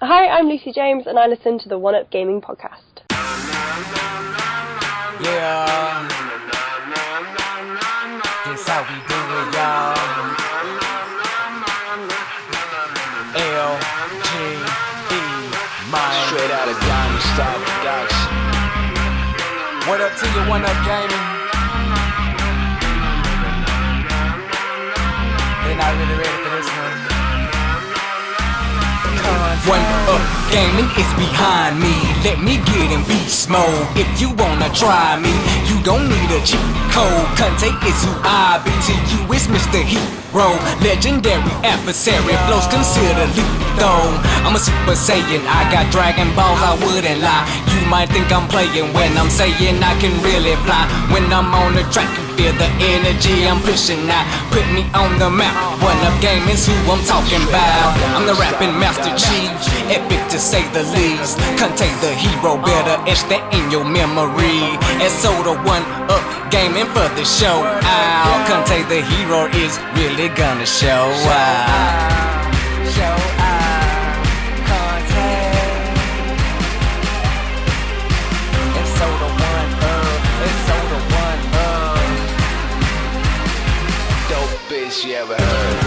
Hi, I'm Lucy James and I listen to the One Up Gaming podcast. Yeah, this how we do it, y'all. L-G-E, man. Straight out of Diamond Star Production. What up to you, One Up Gaming? They're not really ready for this one. One Up Gaming is behind me. Let me get in beast mode. If you wanna try me, you don't need a cheat code. Conte is who I be. To you it's Mr. Hero, legendary adversary. Flows considered lethal. I'm a Super Saiyan, I got Dragon Balls, I wouldn't lie. You might think I'm playing when I'm saying I can really fly. When I'm on the track, you feel the energy I'm pushing out. Put me on the map. One Up Gaming's who I'm talking about. I'm the rapping Master Chief, epic to say the least. Contain the hero, better etch that in your memory. And so the One Up Gaming for the show out. Contain the hero is really gonna show out. Show out. Contain. And so the One Up. And so the One Up. Dope bitch you ever heard.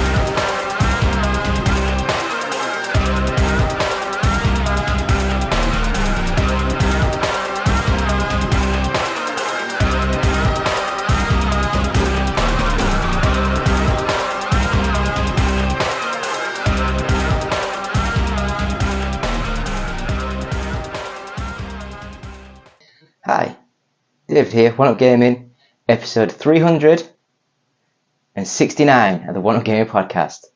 Hi, David here, One Up Gaming, episode 369 of the One Up Gaming podcast.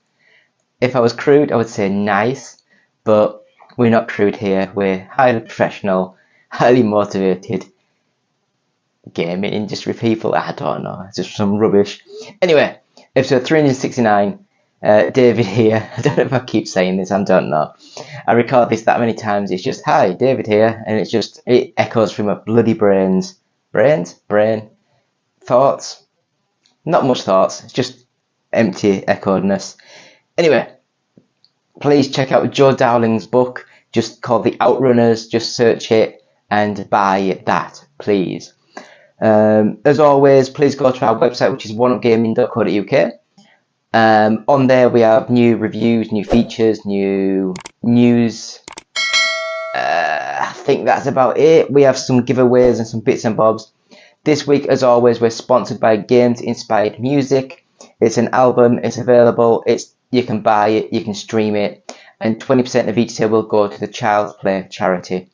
If I was crude, I would say nice, but we're not crude here. We're highly professional, highly motivated gaming industry people. I don't know, it's just some rubbish. Anyway, episode 369, David here. I don't know if I keep saying this, I don't know. I record this that many times, it's just, hi, David here, and it echoes from my bloody brain, thoughts, not much thoughts, it's just empty echoedness. Anyway, please check out Joe Dowling's book, just called The Outrunners, just search it and buy that, please. As always, please go to our website, which is oneupgaming.co.uk. On there we have new reviews, new features, new news. I think that's about it. We have some giveaways and some bits and bobs. This week, as always, we're sponsored by Games Inspired Music. It's an album, it's available, you can buy it, you can stream it, and 20% of each sale will go to the Child's Play charity,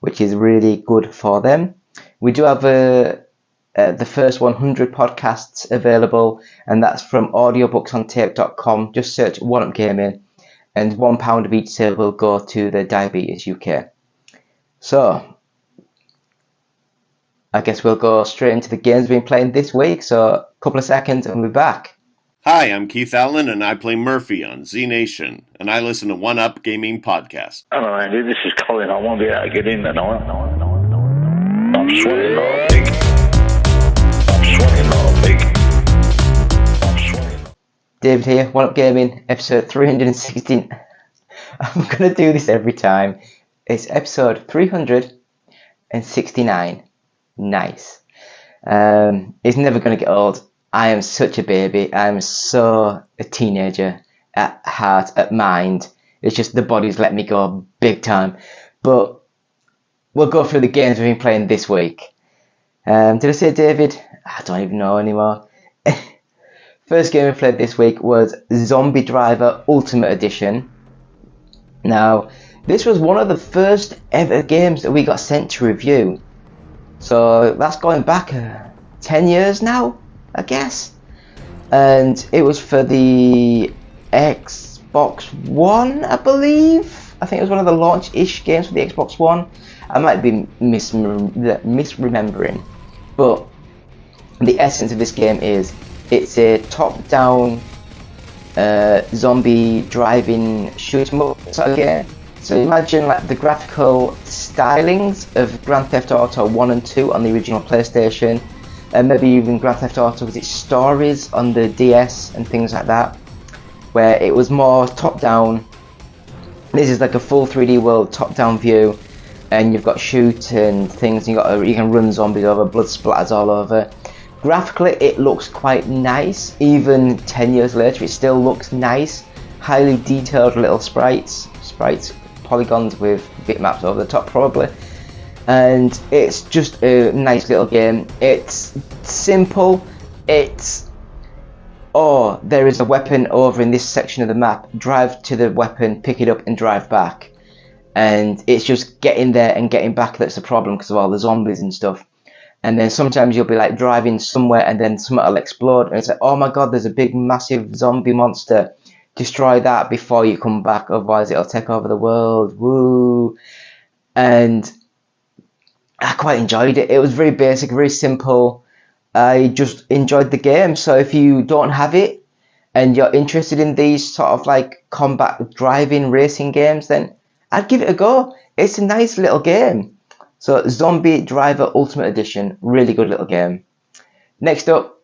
which is really good for them. We do have the first 100 podcasts available, and that's from audiobooksontape.com. Just search One Up Gaming, and £1 of each sale will go to the Diabetes UK. So, I guess we'll go straight into the games we've been playing this week. So, a couple of seconds and we'll be back. Hi, I'm Keith Allen, and I play Murphy on Z Nation, and I listen to One Up Gaming Podcast. Hello, Andy. This is Colin. I won't be able to get in tonight. I'm sweating all big. David here, One Up Gaming, episode 316. I'm going to do this every time. It's episode 369. Nice. It's never going to get old. I am such a baby. I am so a teenager at heart, at mind. It's just the body's let me go big time. But we'll go through the games we've been playing this week. Did I say David? I don't even know anymore. First game we played this week was Zombie Driver Ultimate Edition. Now, this was one of the first ever games that we got sent to review. So that's going back 10 years now, I guess. And it was for the Xbox One, I believe. I think it was one of the launch-ish games for the Xbox One. I might be misremembering. But the essence of this game is it's a top-down zombie driving shoot 'em up sort of game. So imagine like the graphical stylings of Grand Theft Auto 1 and 2 on the original PlayStation, and maybe even Grand Theft Auto with its stories on the DS and things like that, where it was more top-down This is like a full 3D world, top-down view, and you've got shoot and things. You can run zombies over, blood splatters all over. Graphically, it looks quite nice. Even 10 years later, it still looks nice. Highly detailed little sprites, polygons with bitmaps over the top probably. And it's just a nice little game. It's simple. It's, oh, there is a weapon over in this section of the map. Drive to the weapon, pick it up and drive back. And it's just getting there and getting back that's the problem because of all the zombies and stuff. And then sometimes you'll be like driving somewhere and then something will explode and it's like, oh my god, there's a big massive zombie monster. Destroy that before you come back, otherwise it'll take over the world. Woo! And I quite enjoyed it. It was very basic, very simple. I just enjoyed the game. So if you don't have it and you're interested in these sort of like combat driving racing games, then I'd give it a go. It's a nice little game. So Zombie Driver Ultimate Edition, really good little game. Next up,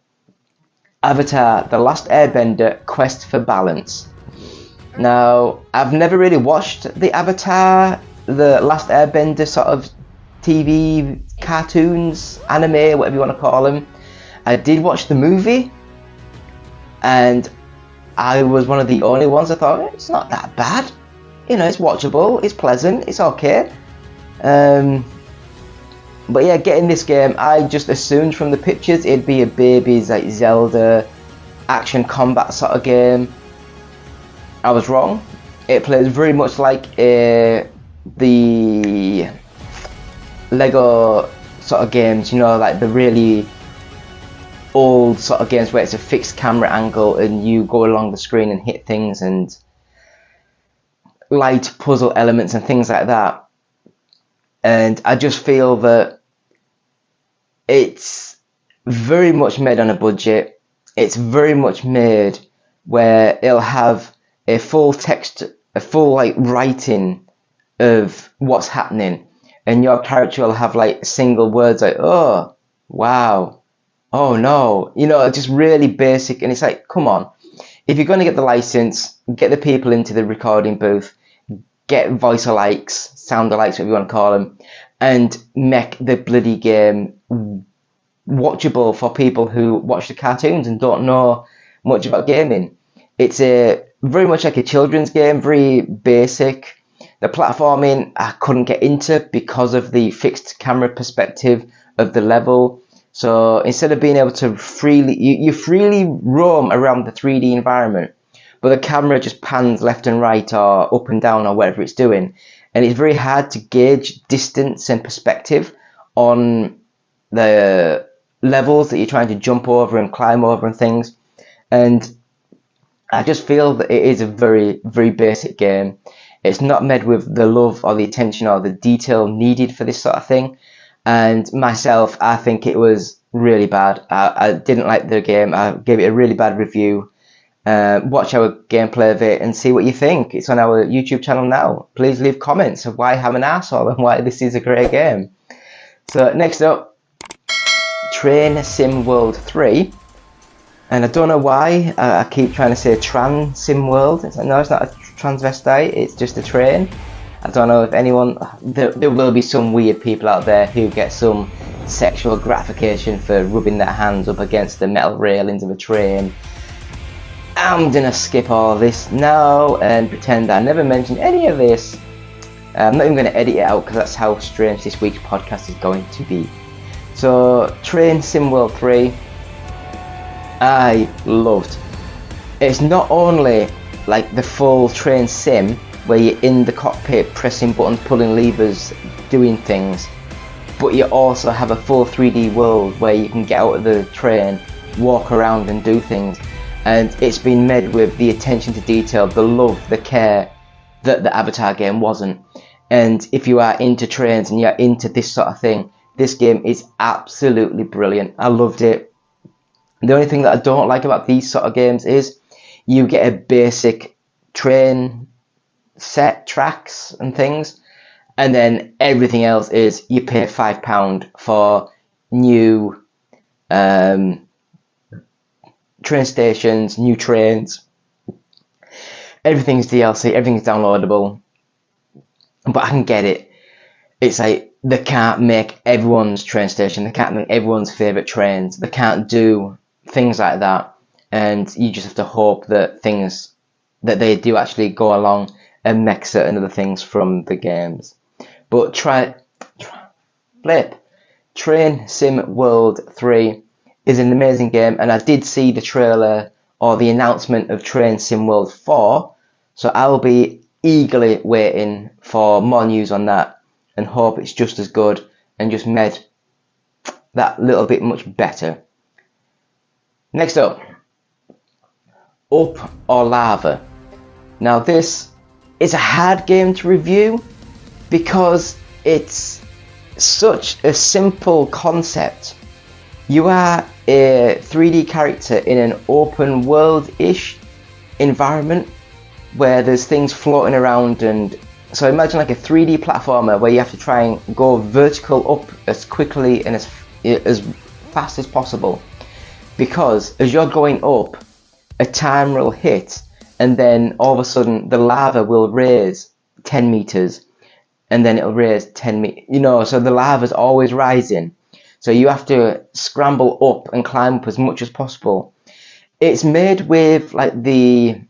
Avatar: The Last Airbender Quest for Balance. Now, I've never really watched the Avatar, The Last Airbender sort of TV cartoons, anime, whatever you want to call them. I did watch the movie, and I was one of the only ones I thought, it's not that bad. You know, it's watchable, it's pleasant, it's okay. But yeah, getting this game, I just assumed from the pictures it'd be a baby's like Zelda action combat sort of game. I was wrong. It plays very much like the Lego sort of games, you know, like the really old sort of games where it's a fixed camera angle and you go along the screen and hit things and light puzzle elements and things like that. And I just feel that it's very much made on a budget. It's very much made where it'll have a full text, a full like writing of what's happening, and your character will have like single words like, oh, wow, oh no, you know, just really basic. And it's like, come on, if you're going to get the license, get the people into the recording booth, get voice alikes, sound alikes, whatever you want to call them, and make the bloody game watchable for people who watch the cartoons and don't know much about gaming. It's a very much like a children's game, very basic. The platforming I couldn't get into because of the fixed camera perspective of the level. So instead of being able to you freely roam around the 3D environment, but the camera just pans left and right or up and down or whatever it's doing. And it's very hard to gauge distance and perspective on the levels that you're trying to jump over and climb over and things. And I just feel that it is a very, very basic game. It's not made with the love or the attention or the detail needed for this sort of thing. And myself, I think it was really bad. I didn't like the game. I gave it a really bad review. Watch our gameplay of it and see what you think. It's on our YouTube channel now. Please leave comments of why I'm an arsehole and why this is a great game. So next up, Train Sim World 3. And I don't know why I keep trying to say Tran Sim World. It's like, no, it's not a transvestite, it's just a train. I don't know if anyone, there will be some weird people out there who get some sexual gratification for rubbing their hands up against the metal railings of a train. I'm gonna skip all this now and pretend I never mentioned any of this. I'm not even gonna edit it out because that's how strange this week's podcast is going to be. So, Train Sim World 3, I loved. It's not only like the full train sim where you're in the cockpit pressing buttons, pulling levers, doing things, but you also have a full 3D world where you can get out of the train, walk around and do things. And it's been made with the attention to detail, the love, the care that the Avatar game wasn't. And if you are into trains and you're into this sort of thing, this game is absolutely brilliant. I loved it. The only thing that I don't like about these sort of games is you get a basic train set, tracks and things, and then everything else is you pay £5 for new train stations, new trains. Everything's DLC, everything's downloadable. but I can get it. It's like they can't make everyone's train station, they can't make everyone's favourite trains, they can't do things like that, and you just have to hope that things that they do actually go along and make certain other things from the games. But Train Sim World 3 is an amazing game, and I did see the trailer or the announcement of Train Sim World 4, so I'll be eagerly waiting for more news on that and hope it's just as good and just made that little bit much better. Next up, Up or Lava. Now this is a hard game to review because it's such a simple concept. You are a 3D character in an open world-ish environment where there's things floating around, and so imagine like a 3D platformer where you have to try and go vertical up as quickly and as fast as possible, because as you're going up, a timer will hit, and then all of a sudden the lava will raise 10 meters, and then it'll raise 10 meters, you know, so the lava's always rising. So you have to scramble up and climb up as much as possible. It's made with like the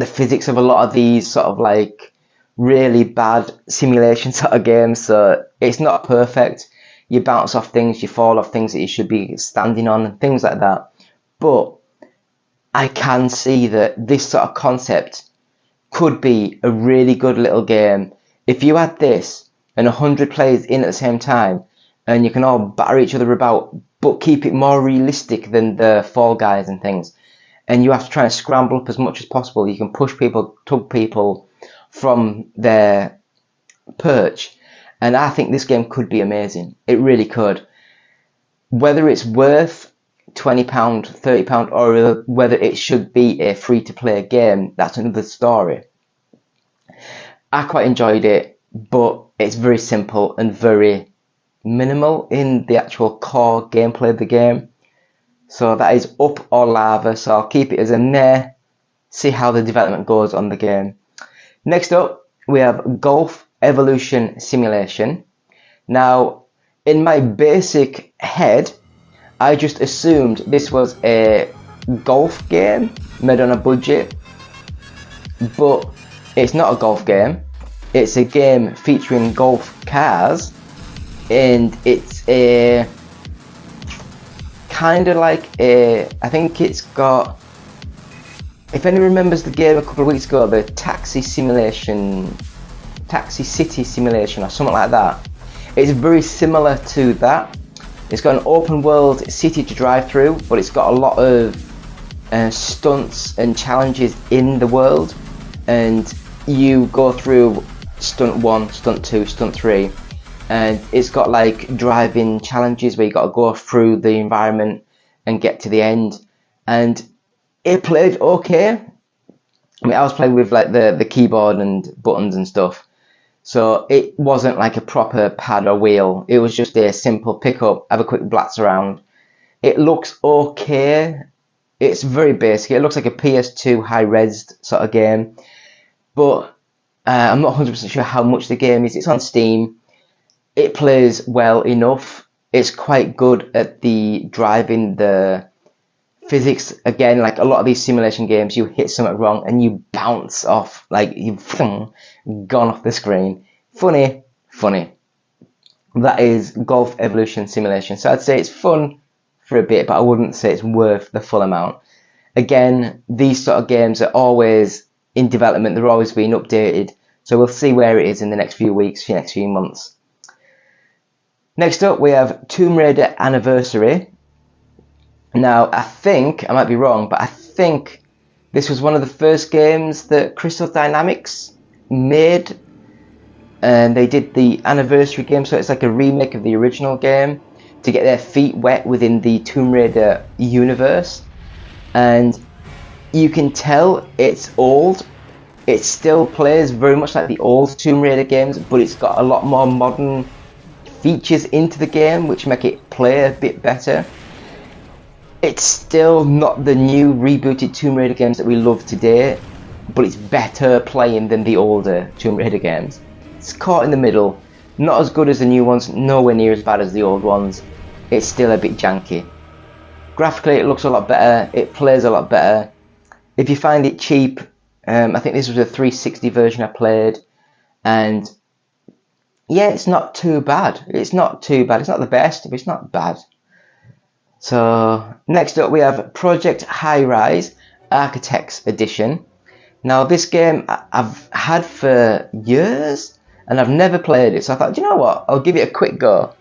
physics of a lot of these sort of like really bad simulation sort of games, so it's not perfect. You bounce off things, you fall off things that you should be standing on and things like that. But I can see that this sort of concept could be a really good little game. If you had this and 100 players in at the same time, and you can all batter each other about, but keep it more realistic than the Fall Guys and things, and you have to try and scramble up as much as possible. You can push people, tug people from their perch, and I think this game could be amazing. It really could. Whether it's worth £20, £30, or whether it should be a free-to-play game, that's another story. I quite enjoyed it, but it's very simple and very minimal in the actual core gameplay of the game. So that is Up or Lava, so I'll keep it as a meh, see how the development goes on the game. Next up, we have Golf Evolution Simulation. Now, in my basic head, I just assumed this was a golf game made on a budget, but it's not a golf game. It's a game featuring golf cars, and it's a kind of like a, I think it's got, if anyone remembers the game a couple of weeks ago, the Taxi City Simulation or something like that. It's very similar to that. It's got an open world city to drive through, but it's got a lot of stunts and challenges in the world, and you go through stunt 1, stunt 2, stunt 3, and it's got like driving challenges where you got to go through the environment and get to the end. And it played okay. I mean, I was playing with like the keyboard and buttons and stuff, so it wasn't like a proper pad or wheel. It was just a simple pick up, have a quick blast around. It looks okay. It's very basic. It looks like a PS2 high-res sort of game, but I'm not 100% sure how much the game is. It's on Steam. It plays well enough. It's quite good at the driving, the physics. Again, like a lot of these simulation games, you hit something wrong and you bounce off, like you've gone off the screen. Funny. That is Golf Evolution Simulation. So I'd say it's fun for a bit, but I wouldn't say it's worth the full amount. Again, these sort of games are always in development, they're always being updated, so we'll see where it is in the next few weeks, next few months. Next up, we have Tomb Raider Anniversary. Now, I think, I might be wrong, but I think this was one of the first games that Crystal Dynamics made, and they did the Anniversary game, so it's like a remake of the original game to get their feet wet within the Tomb Raider universe. And you can tell it's old. It still plays very much like the old Tomb Raider games, but it's got a lot more modern features into the game which make it play a bit better. It's still not the new rebooted Tomb Raider games that we love today, but it's better playing than the older Tomb Raider games. It's caught in the middle, not as good as the new ones, nowhere near as bad as the old ones. It's still a bit janky. Graphically, it looks a lot better, it plays a lot better. If you find it cheap, I think this was a 360 version I played, and yeah, it's not too bad. It's not the best, but it's not bad. So next up we have Project High Rise Architects Edition. Now this game I've had for years and I've never played it, so I thought, do you know what, I'll give it a quick go.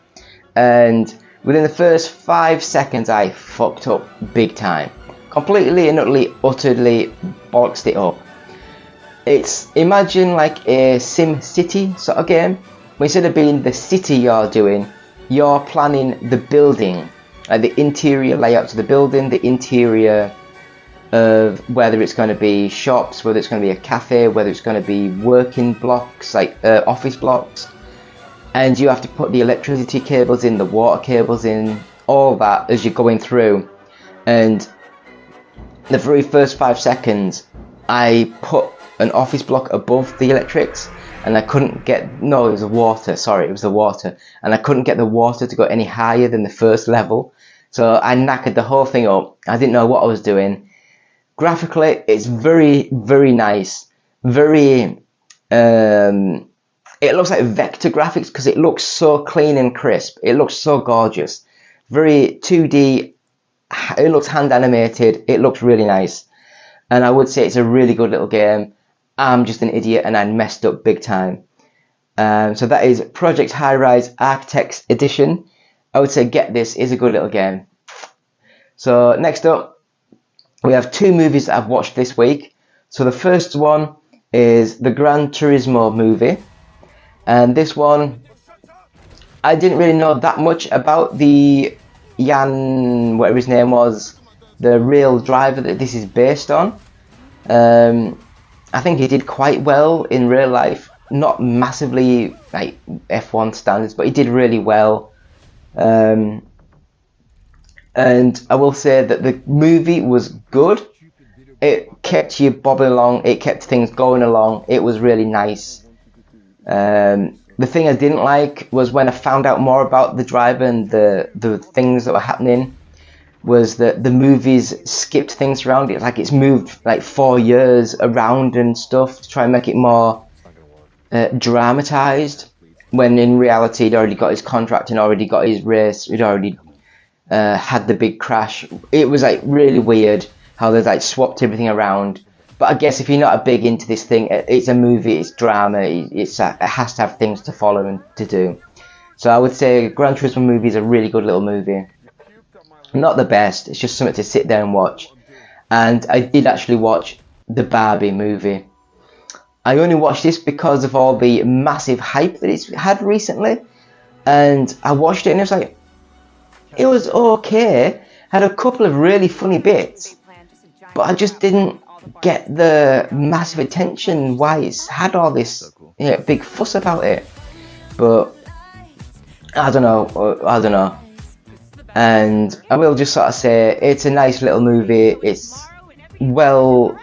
And within the first 5 seconds I fucked up big time. Completely and utterly bollocks it up. It's, imagine like a Sim City sort of game, but instead of being the city you're doing, you're planning the building, like the interior layouts of the building, the interior of whether it's going to be shops, whether it's going to be a cafe, whether it's going to be working blocks, like office blocks, and you have to put the electricity cables in, the water cables in, all that as you're going through. And the very first 5 seconds I put an office block above the electrics, and I couldn't get, no, it was the water, sorry, it was the water, and I couldn't get the water to go any higher than the first level, so I knackered the whole thing up. I didn't know what I was doing. Graphically, it's very, very nice, very, it looks like vector graphics because it looks so clean and crisp, it looks so gorgeous, very 2D, it looks hand animated, it looks really nice, and I would say it's a really good little game. I'm just an idiot and I messed up big time. So that is Project High Rise Architects Edition. I would say get this, it's a good little game. So next up, we have 2 movies that I've watched this week. So the first one is the Gran Turismo movie. And this one, I didn't really know that much about the Jan, whatever his name was, the real driver that this is based on. I think he did quite well in real life, not massively like F1 standards, but he did really well. And I will say that the movie was good. It kept you bobbing along, it kept things going along, it was really nice. The thing I didn't like was when I found out more about the driver and the things that were happening, was that the movies skipped things around. It's like it's moved like 4 years around and stuff to try and make it more dramatized, when in reality he'd already got his contract and already got his race, he'd already had the big crash. It was like really weird how they like swapped everything around. But I guess if you're not big into this thing, it's a movie, it's drama, it has to have things to follow and to do. So I would say Gran Turismo movie is a really good little movie. Not the best, it's just something to sit there and watch. And I did actually watch the Barbie movie. I only watched this because of all the massive hype that it's had recently. And I watched it and it was like, it was okay. Had a couple of really funny bits, but I just didn't get the massive attention why it's had all this big fuss about it. But I don't know. And I will just sort of say it's a nice little movie. It's well,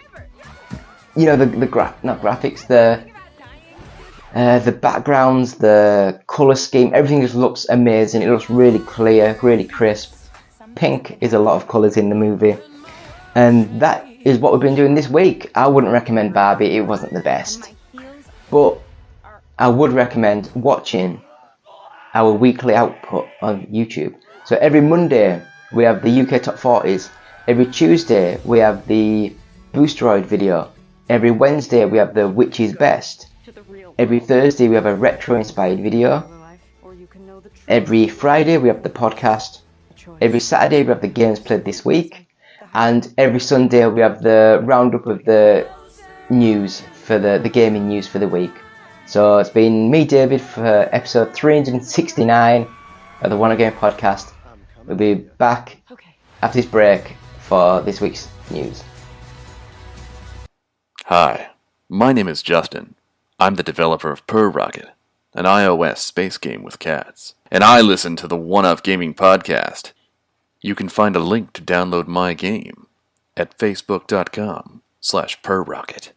you know, the graphics, the backgrounds, the color scheme, everything just looks amazing. It looks really clear, really crisp. Pink is a lot of colors in the movie, and that is what we've been doing this week. I wouldn't recommend Barbie, it wasn't the best, but I would recommend watching our weekly output on YouTube. So every Monday we have the UK Top 40s, every Tuesday we have the Boosteroid video, every Wednesday we have the Which is Best, every Thursday we have a retro inspired video, every Friday we have the podcast, every Saturday we have the games played this week, and every Sunday we have the roundup of the news for the gaming news for the week. So it's been me, David, for episode 369 of the Wanna Game podcast. We'll be back after this break for this week's news. Hi, my name is Justin. I'm the developer of PurRocket, an iOS space game with cats. And I listen to the One Up Gaming podcast. You can find a link to download my game at facebook.com/PurRocket.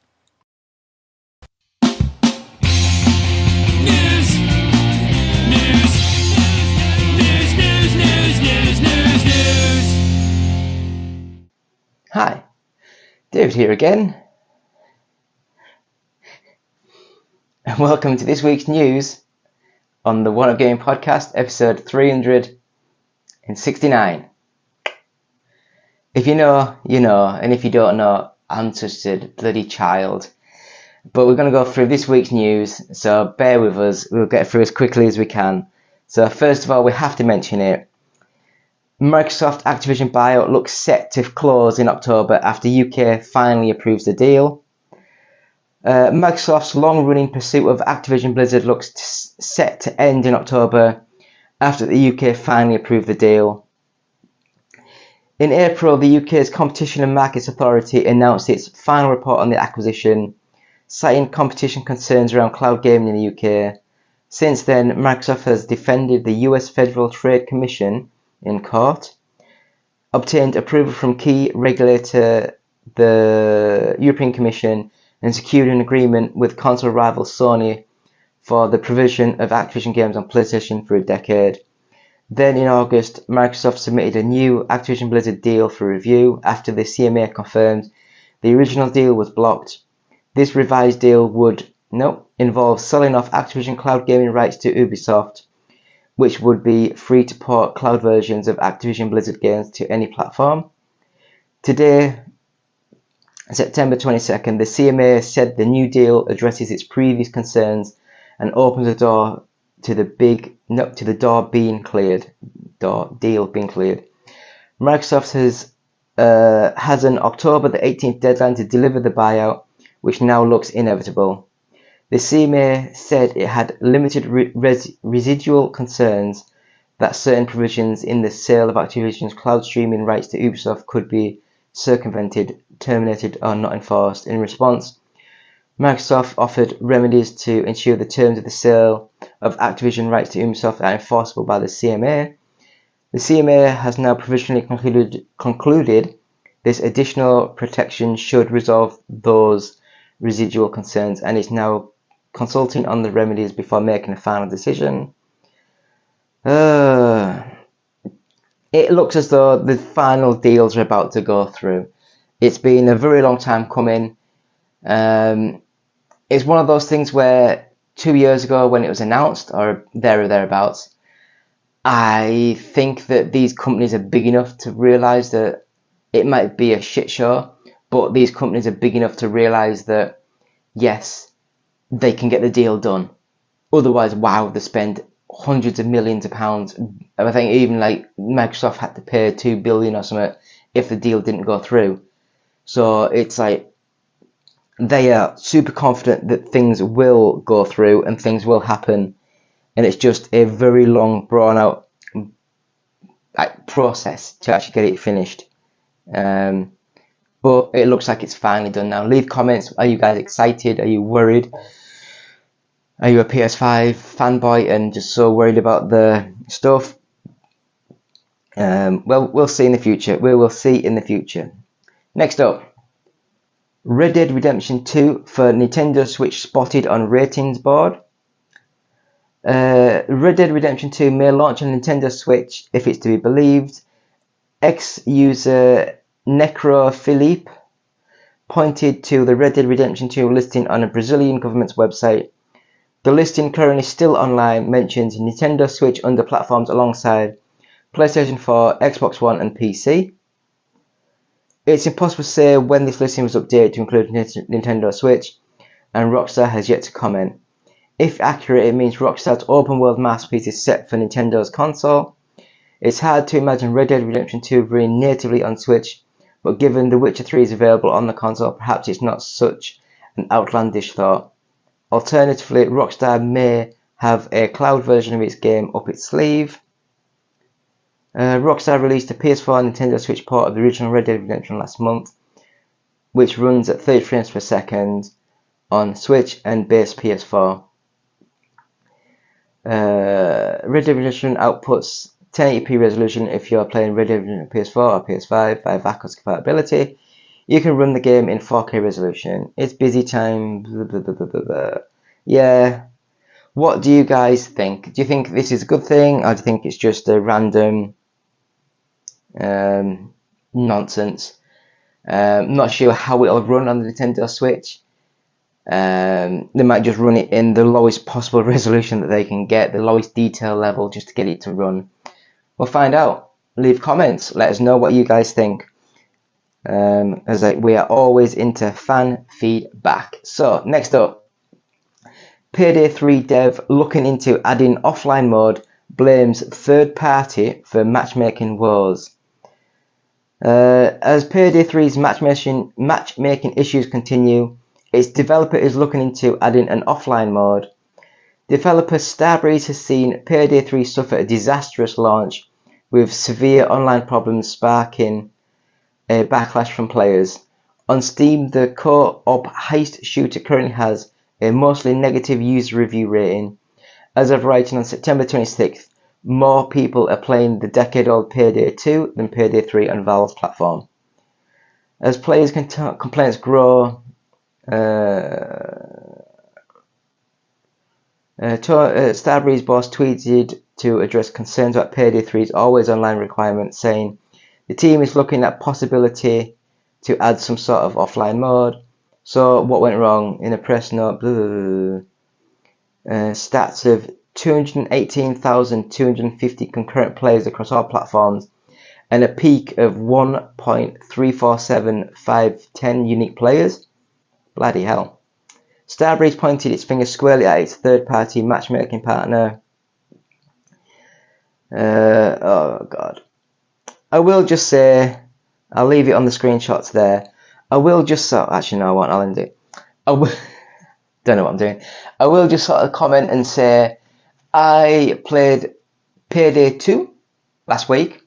David here again, and welcome to this week's news on the One Up Gaming Podcast, episode 369. If you know, you know, and if you don't know, I'm just a bloody child. But we're going to go through this week's news, so bear with us, we'll get through as quickly as we can. So first of all, we have to mention it. Microsoft Activision buyout looks set to close in October after UK finally approves the deal. Microsoft's long-running pursuit of Activision Blizzard looks set to end in October after the UK finally approved the deal. In April, the UK's Competition and Markets Authority announced its final report on the acquisition, citing competition concerns around cloud gaming in the UK. Since then, Microsoft has defended the US Federal Trade Commission in court, obtained approval from key regulator, the European Commission, and secured an agreement with console rival Sony for the provision of Activision games on PlayStation for a decade. Then in August, Microsoft submitted a new Activision Blizzard deal for review after the CMA confirmed the original deal was blocked. This revised deal would involve selling off Activision cloud gaming rights to Ubisoft, which would be free to port cloud versions of Activision Blizzard games to any platform. Today, September 22nd, the CMA said the new deal addresses its previous concerns and opens the door to the deal being cleared. Microsoft has an October the 18th deadline to deliver the buyout, which now looks inevitable. The CMA said it had limited residual concerns that certain provisions in the sale of Activision's cloud streaming rights to Ubisoft could be circumvented, terminated, or not enforced. In response, Microsoft offered remedies to ensure the terms of the sale of Activision rights to Ubisoft are enforceable by the CMA. The CMA has now provisionally concluded this additional protection should resolve those residual concerns and is now consulting on the remedies before making a final decision. It looks as though the final deals are about to go through. It's been a very long time coming. It's one of those things where 2 years ago when it was announced, or thereabouts, I think that these companies are big enough to realise that it might be a shit show, but these companies are big enough to realise that, yes, they can get the deal done. Otherwise, wow, they spend hundreds of millions of pounds. I think even like Microsoft had to pay $2 billion or something if the deal didn't go through. So it's like they are super confident that things will go through and things will happen, and it's just a very long, drawn out process to actually get it finished. But it looks like it's finally done now. Leave comments. Are you guys excited? Are you worried? Are you a PS5 fanboy and just so worried about the stuff? Well, we'll see in the future. We will see in the future. Next up, Red Dead Redemption 2 for Nintendo Switch spotted on ratings board. Red Dead Redemption 2 may launch on Nintendo Switch if it's to be believed. Ex-user Necrophilippe pointed to the Red Dead Redemption 2 listing on a Brazilian government's website. The listing, currently still online, mentions Nintendo Switch under platforms alongside PlayStation 4, Xbox One and PC. It's impossible to say when this listing was updated to include Nintendo Switch, and Rockstar has yet to comment. If accurate, it means Rockstar's open world masterpiece is set for Nintendo's console. It's hard to imagine Red Dead Redemption 2 running natively on Switch, but given The Witcher 3 is available on the console, perhaps it's not such an outlandish thought. Alternatively, Rockstar may have a cloud version of its game up its sleeve. Rockstar released a PS4 and Nintendo Switch port of the original Red Dead Redemption last month, which runs at 30 frames per second on Switch and base PS4. Red Dead Redemption outputs 1080p resolution if you're playing Red Dead Redemption PS4 or PS5 by backwards compatibility. You can run the game in 4K resolution. It's busy time. Blah, blah, blah, blah, blah. Yeah. What do you guys think? Do you think this is a good thing, or do you think it's just a random nonsense? Not sure how it'll run on the Nintendo Switch. They might just run it in the lowest possible resolution that they can get, the lowest detail level, just to get it to run. We'll find out. Leave comments. Let us know what you guys think. As we are always into fan feedback. So next up, Payday 3 dev looking into adding offline mode, blames third party for matchmaking woes. As Payday 3's matchmaking issues continue, its developer is looking into adding an offline mode. Developer Starbreeze has seen Payday 3 suffer a disastrous launch, with severe online problems sparking a backlash from players. On Steam, the co-op heist shooter currently has a mostly negative user review rating. As of writing on September 26th, more people are playing the decade-old Payday 2 than Payday 3 on Valve's platform. As players' complaints grow, Starbreeze boss tweeted to address concerns about Payday 3's always online requirement, saying the team is looking at possibility to add some sort of offline mode. So what went wrong? In a press note, stats of 218,250 concurrent players across all platforms and a peak of 1.347510 unique players. Bloody hell. Starbreeze pointed its finger squarely at its third-party matchmaking partner. Oh god. I will just say, I'll leave it on the screenshots there. I will just actually no, I won't. I'll end it. I will. Don't know what I'm doing. I will just sort of comment and say I played Payday 2 last week,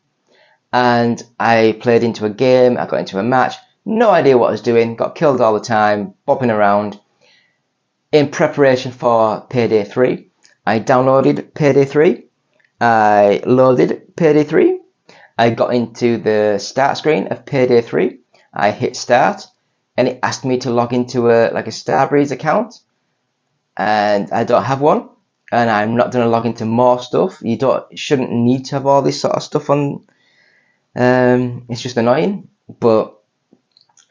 and I played into a game. I got into a match. No idea what I was doing. Got killed all the time, bopping around. In preparation for Payday 3, I downloaded Payday 3. I loaded Payday 3. I got into the start screen of Payday 3. I hit start, and it asked me to log into a Starbreeze account, and I don't have one, and I'm not going to log into more stuff. Shouldn't need to have all this sort of stuff on. It's just annoying, but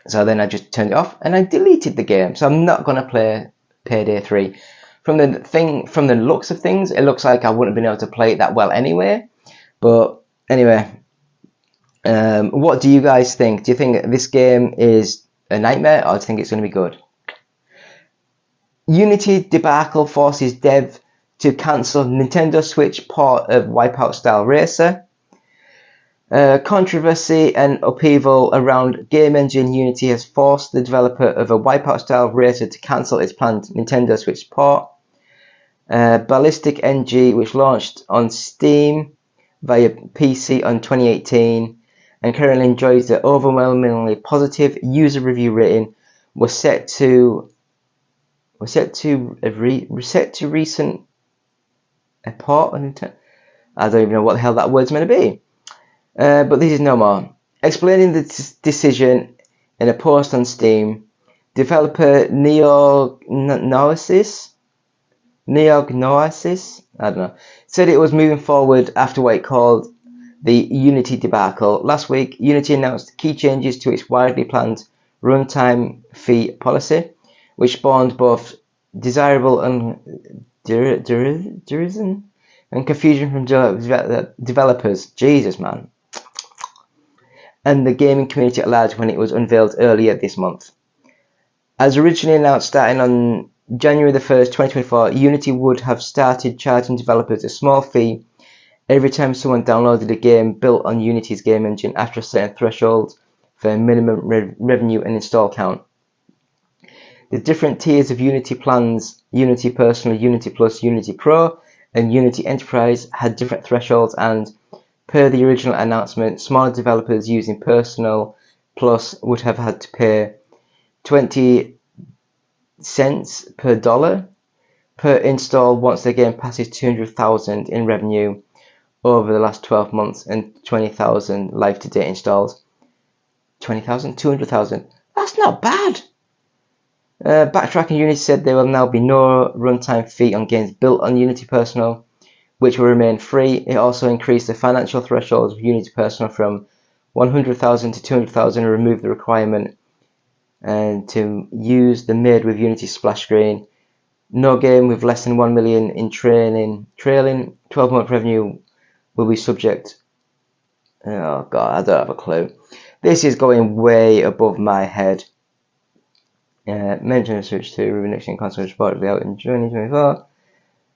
so then I just turned it off and I deleted the game. So I'm not going to play Payday 3. From the looks of things, it looks like I wouldn't have been able to play it that well anyway. But anyway. What do you guys think? Do you think this game is a nightmare, or do you think it's going to be good? Unity debacle forces dev to cancel Nintendo Switch port of Wipeout Style Racer. Controversy and upheaval around game engine Unity has forced the developer of a Wipeout Style Racer to cancel its planned Nintendo Switch port. Ballistic NG, which launched on Steam via PC on 2018 and currently enjoys the overwhelmingly positive user review rating, was set to recent a port on Nintendo. I don't even know what the hell that word's meant to be. But this is no more. Explaining the decision in a post on Steam, developer Neognosis, I don't know, said it was moving forward after what it called the Unity debacle. Last week, Unity announced key changes to its widely planned runtime fee policy, which spawned both desirable and derision and confusion from developers. Jesus, man. And the gaming community at large when it was unveiled earlier this month. As originally announced, starting on January the 1st, 2024, Unity would have started charging developers a small fee every time someone downloaded a game built on Unity's game engine after a certain threshold for minimum revenue and install count. The different tiers of Unity plans, Unity Personal, Unity Plus, Unity Pro, and Unity Enterprise had different thresholds, and per the original announcement, smaller developers using Personal Plus would have had to pay 20 cents per dollar per install once the game passes 200,000 in revenue over the last 12 months and 20,000 live-to-date installs. 20,000? 200,000? That's not bad! Backtracking, Unity said there will now be no runtime fee on games built on Unity Personal, which will remain free. It also increased the financial thresholds of Unity Personal from 100,000 to 200,000 and remove the requirement and to use the Made with Unity splash screen. No game with less than 1 million in trailing 12-month revenue will be subject. Oh god, I don't have a clue. This is going way above my head. Mention Switch 2 reduction in console reportedly out in 2024.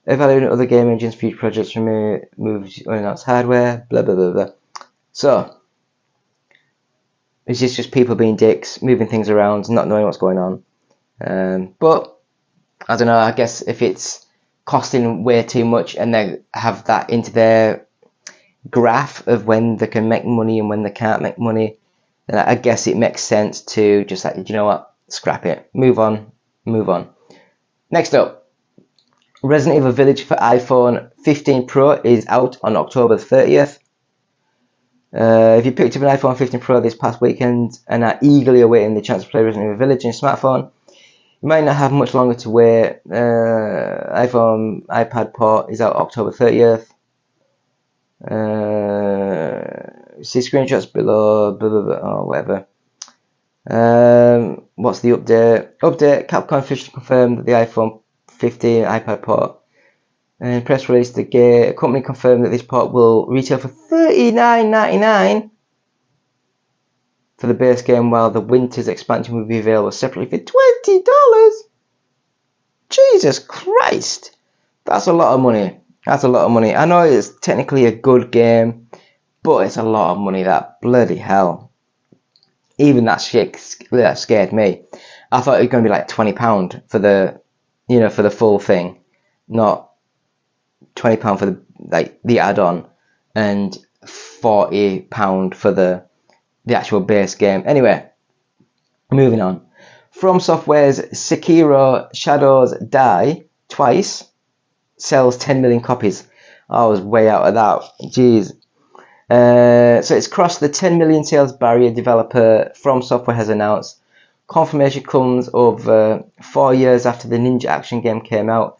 Evaluating other game engines, future projects, moves unannounced hardware, blah blah blah blah. So, is this just people being dicks, moving things around, not knowing what's going on? But I don't know. I guess if it's costing way too much and they have that into their graph of when they can make money and when they can't make money, then I guess it makes sense to just like, you know what, scrap it, move on. Next up, Resident Evil Village for iPhone 15 Pro is out on October 30th. If you picked up an iPhone 15 Pro this past weekend and are eagerly awaiting the chance to play Resident Evil Village on your smartphone, you might not have much longer to wait. iPhone iPad port is out October 30th. See screenshots below, blah, blah, blah, or whatever. What's the update? Capcom officially confirmed that the iPhone 15 iPad port. And press release, the company confirmed that this port will retail for $39.99 for the base game, while the Winter's expansion will be available separately for $20. Jesus Christ, that's a lot of money. I know it's technically a good game, but it's a lot of money. That bloody hell. Even that shit that scared me. I thought it was going to be like £20 for the, for the full thing, not £20 for the add-on and £40 for the actual base game. Anyway, moving on. From Software's Sekiro Shadows Die Twice sells 10 million copies. I was way out of that. Jeez. So it's crossed the 10 million sales barrier. Developer From Software has announced. Confirmation comes over 4 years after the Ninja action game came out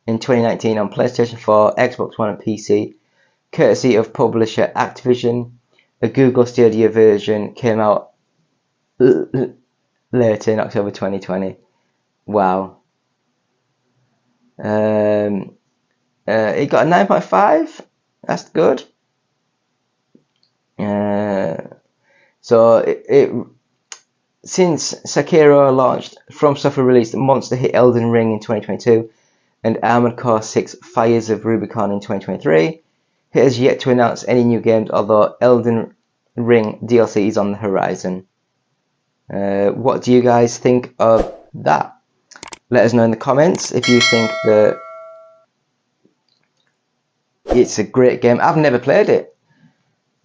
in 2019 on PlayStation 4, Xbox One and PC, courtesy of publisher Activision. A Google Stadia version came out later in October 2020. Wow. It got a 9.5. That's good. Since Sekiro launched, From Software released monster hit Elden Ring in 2022 and Armored Core 6 Fires of Rubicon in 2023. It has yet to announce any new games, although Elden Ring DLC is on the horizon. What do you guys think of that? Let us know in the comments if you think that it's a great game. I've never played it.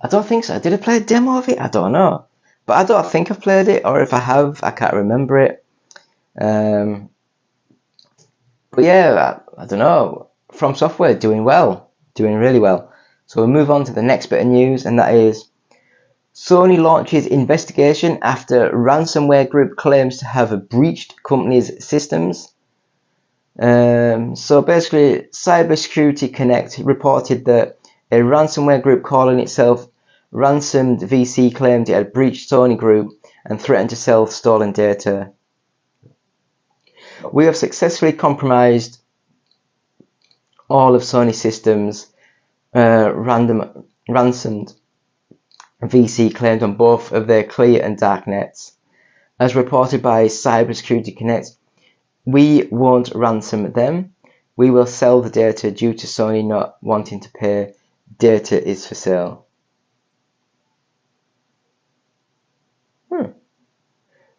I don't think so. Did I play a demo of it? I don't know. But I don't think I've played it, or if I have, I can't remember it. But yeah, I don't know. From Software doing well, doing really well. So we'll move on to the next bit of news, and that is Sony launches investigation after ransomware group claims to have breached company's systems. So basically, Cybersecurity Connect reported that a ransomware group calling itself Ransomed VC claimed it had breached Sony Group and threatened to sell stolen data. We have successfully compromised all of Sony systems, ransomed VC claimed on both of their clear and dark nets. As reported by Cybersecurity Connect, we won't ransom them. We will sell the data due to Sony not wanting to pay. Data is for sale.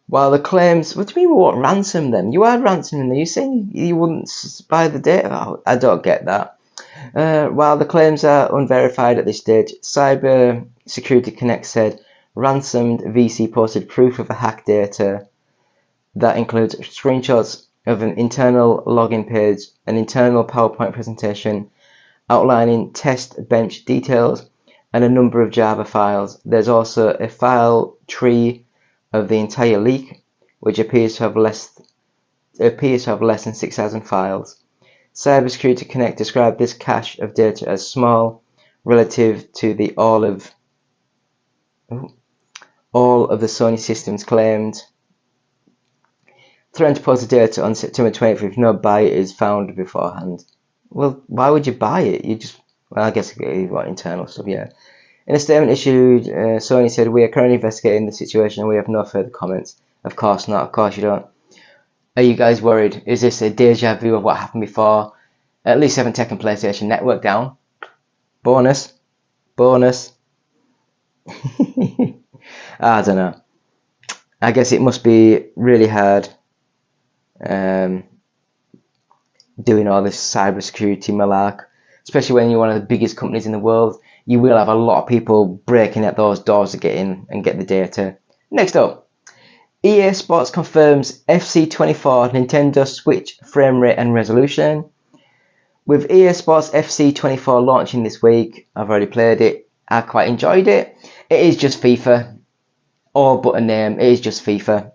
While the claims, what do you mean we won't ransom them? You are ransoming them. You're saying you wouldn't buy the data? Oh, I don't get that. While the claims are unverified at this stage, Cybersecurity Connect said ransomed VC posted proof of the hacked data that includes screenshots of an internal login page, an internal PowerPoint presentation outlining test bench details, and a number of Java files. There's also a file tree of the entire leak, which appears to have less than 6,000 files. Cybersecurity Connect described this cache of data as small relative to the all of all of the Sony systems claimed. Threatened to post the data on September 20th if no buyer is found beforehand. Well, why would you buy it? Well, I guess you want internal stuff, yeah. In a statement issued, Sony said, "We are currently investigating the situation and we have no further comments." Of course not, of course you don't. Are you guys worried? Is this a deja vu of what happened before? At least they haven't taken PlayStation Network down. Bonus. I don't know. I guess it must be really hard doing all this cybersecurity malark, especially when you're one of the biggest companies in the world. You will have a lot of people breaking at those doors to get in and get the data. Next up, EA Sports confirms FC24 Nintendo Switch frame rate and resolution. With EA Sports FC24 launching this week, I've already played it. I quite enjoyed it. It is just FIFA. All but a name. It is just FIFA.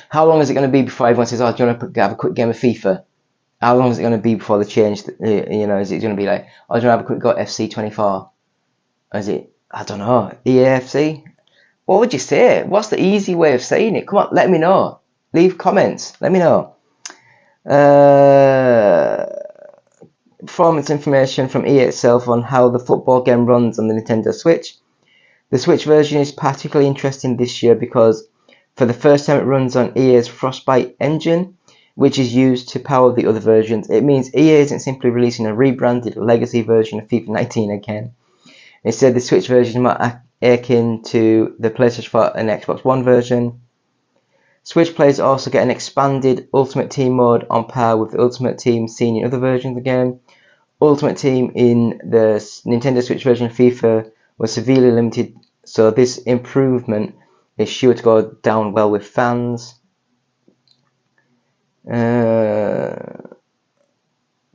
How long is it going to be before everyone says, "Oh, do you want to have a quick game of FIFA?" How long is it going to be before they change? Is it going to be like, "Oh, do you want to have a quick go at FC24?" Or is it, I don't know, EAFC? What would you say? What's the easy way of saying it? Come on, let me know. Leave comments. Let me know. Performance information from EA itself on how the football game runs on the Nintendo Switch. The Switch version is particularly interesting this year because for the first time it runs on EA's Frostbite engine, which is used to power the other versions. It means EA isn't simply releasing a rebranded legacy version of FIFA 19 again. Instead, the Switch version is more akin to the PlayStation 4 and Xbox One version. Switch players also get an expanded Ultimate Team mode on par with the Ultimate Team seen in other versions of the game. Ultimate Team in the Nintendo Switch version of FIFA was severely limited, so this improvement is sure to go down well with fans.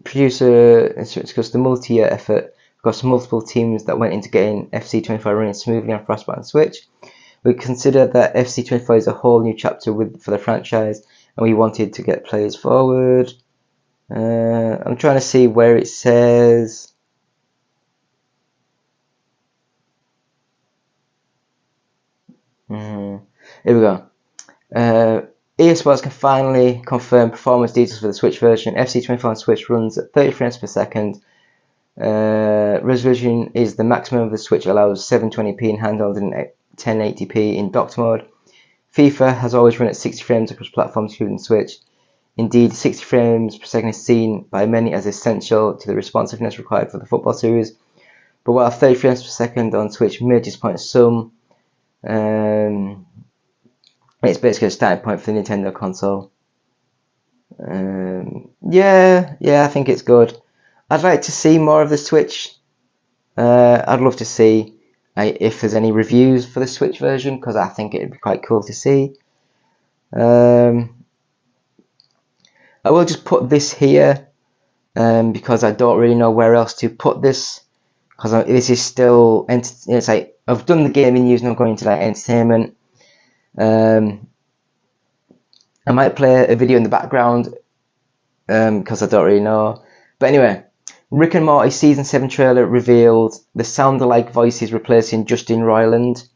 Producer discussed the multi-year effort across multiple teams that went into getting FC24 running smoothly on Frostbite and Switch. We consider that FC24 is a whole new chapter for the franchise, and we wanted to get players forward. I'm trying to see where it says. Here we go. EA Sports can finally confirm performance details for the Switch version. FC24 on Switch runs at 30 frames per second. Resolution is the maximum of the Switch, allows 720p in handheld and 1080p in docked mode. FIFA has always run at 60 frames across platforms, including Switch. Indeed, 60 frames per second is seen by many as essential to the responsiveness required for the football series. But while 30 frames per second on Switch may disappoint some, it's basically a starting point for the Nintendo console. Yeah, I think it's good. I'd like to see more of the Switch. I'd love to see if there's any reviews for the Switch version, because I think it'd be quite cool to see. I will just put this here because I don't really know where else to put this, because this is still, it's like I've done the gaming news and I'm going into like entertainment. I might play a video in the background because I don't really know. But anyway, Rick and Morty Season 7 trailer revealed the sound-alike voices replacing Justin Roiland.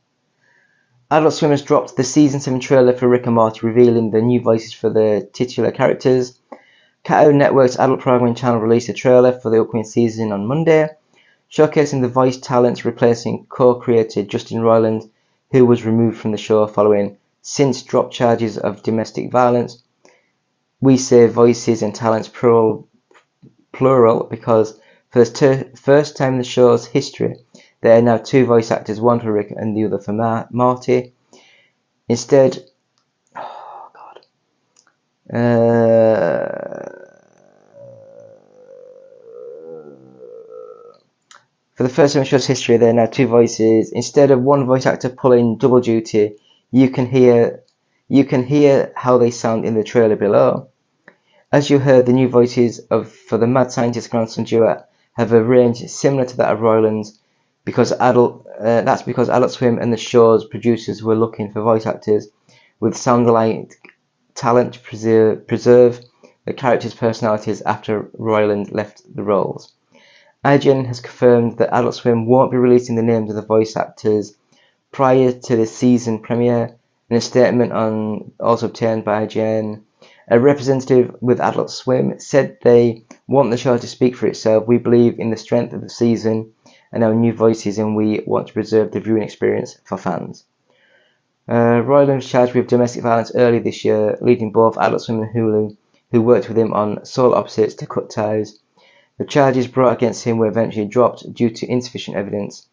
Adult Swim has dropped the Season 7 trailer for Rick and Morty, revealing the new voices for the titular characters. Cat Network's adult programming channel released a trailer for the upcoming season on Monday, showcasing the voice talents replacing co-creator Justin Roiland, who was removed from the show following since dropped charges of domestic violence. We say voices and talents plural because for the first time in the show's history, there are now two voice actors, one for Rick and the other for Morty. Instead, for the first time in the show's history, there are now two voices. Instead of one voice actor pulling double duty, you can hear how they sound in the trailer below. As you heard, the new voices for the mad scientist grandson duo have a range similar to that of Roiland's, that's because Adult Swim and the show's producers were looking for voice actors with sound-alike talent to preserve the characters' personalities after Roiland left the roles. IGN has confirmed that Adult Swim won't be releasing the names of the voice actors, prior to the season premiere. In a statement also obtained by IGN, a representative with Adult Swim said they want the show to speak for itself. We believe in the strength of the season and our new voices, and we want to preserve the viewing experience for fans. Roiland was charged with domestic violence early this year, leading both Adult Swim and Hulu, who worked with him on Solar Opposites, to cut ties. The charges brought against him were eventually dropped due to insufficient evidence.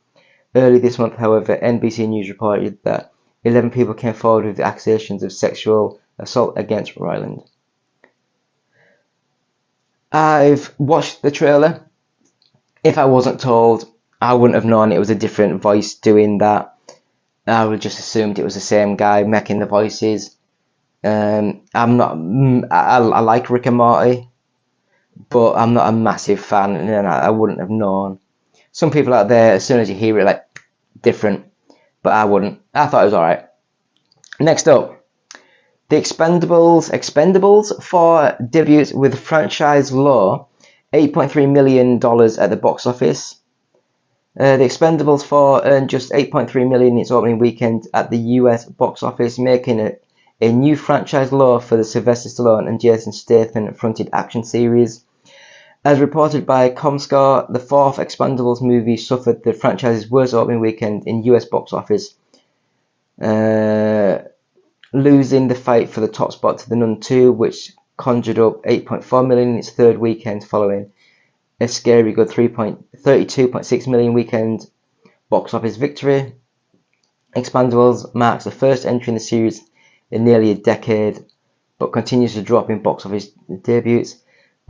Early this month, however, NBC News reported that 11 people came forward with the accusations of sexual assault against Roiland. I've watched the trailer. If I wasn't told, I wouldn't have known it was a different voice doing that. I would have just assumed it was the same guy making the voices. I like Rick and Morty, but I'm not a massive fan, and I wouldn't have known. Some people out there, as soon as you hear it, like, different, but I wouldn't. I thought it was alright. Next up, The Expendables 4 debuts with franchise low, $8.3 million at the box office. The Expendables 4 earned just $8.3 million in its opening weekend at the US box office, making it a new franchise low for the Sylvester Stallone and Jason Statham-fronted action series. As reported by Comscore, the fourth Expendables movie suffered the franchise's worst opening weekend in US box office, losing the fight for the top spot to The Nun 2, which conjured up $8.4 million in its third weekend following a scary good $32.6 million weekend box office victory. Expendables marks the first entry in the series in nearly a decade, but continues to drop in box office debuts,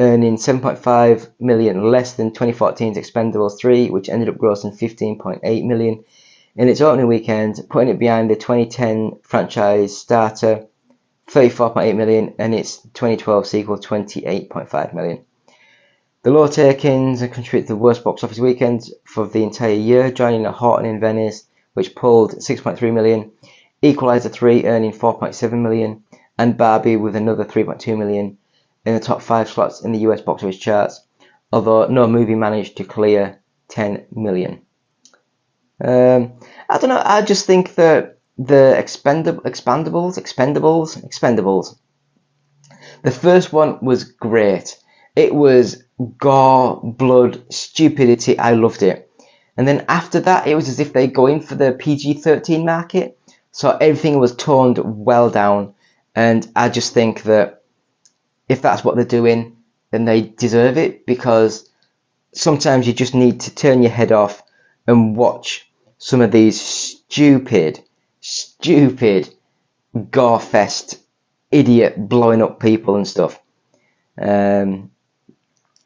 earning $7.5 million less than 2014's Expendables 3, which ended up grossing $15.8 million in its opening weekend, putting it behind the 2010 franchise starter, $34.8 million, and its 2012 sequel, $28.5 million. The low takings contributed to the worst box office weekend for the entire year, joining A Horton in Venice, which pulled $6.3 million, Equalizer 3 earning $4.7 million, and Barbie with another $3.2 million in the top 5 slots in the US box office charts, although no movie managed to clear $10 million. I don't know, I just think that the Expendables, the first one was great. It was gore, blood, stupidity. I loved it. And then after that, it was as if they go in for the PG-13 market. So everything was toned well down. And I just think that if that's what they're doing, then they deserve it. Because sometimes you just need to turn your head off and watch some of these stupid gore-fest idiot blowing up people and stuff.